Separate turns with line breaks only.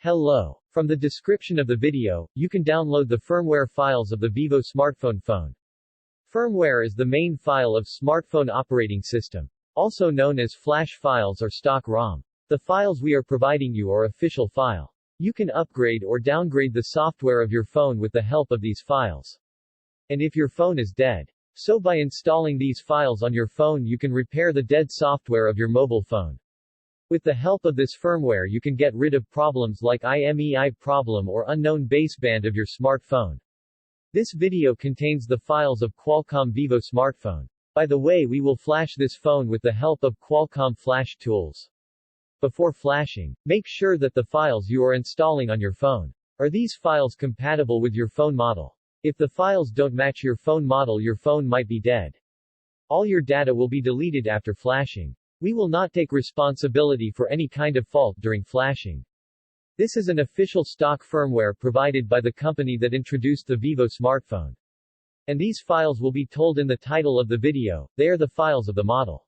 Hello. From the description of the video, you can download the firmware files of the Vivo smartphone phone. Firmware is the main file of smartphone operating system, also known as flash files or stock ROM. The files we are providing you are official file. You can upgrade or downgrade the software of your phone with the help of these files. And if your phone is dead, so by installing these files on your phone you can repair the dead software of your mobile phone. With the help of this firmware you can get rid of problems like IMEI problem or unknown baseband of your smartphone. This video contains the files of Qualcomm Vivo smartphone. By the way, we will flash this phone with the help of Qualcomm flash tools. Before flashing, make sure that the files you are installing on your phone are these files compatible with your phone model. If the files don't match your phone model, your phone might be dead. All your data will be deleted after flashing. We will not take responsibility for any kind of fault during flashing. This is an official stock firmware provided by the company that introduced the Vivo smartphone. And these files will be told in the title of the video. They are the files of the model.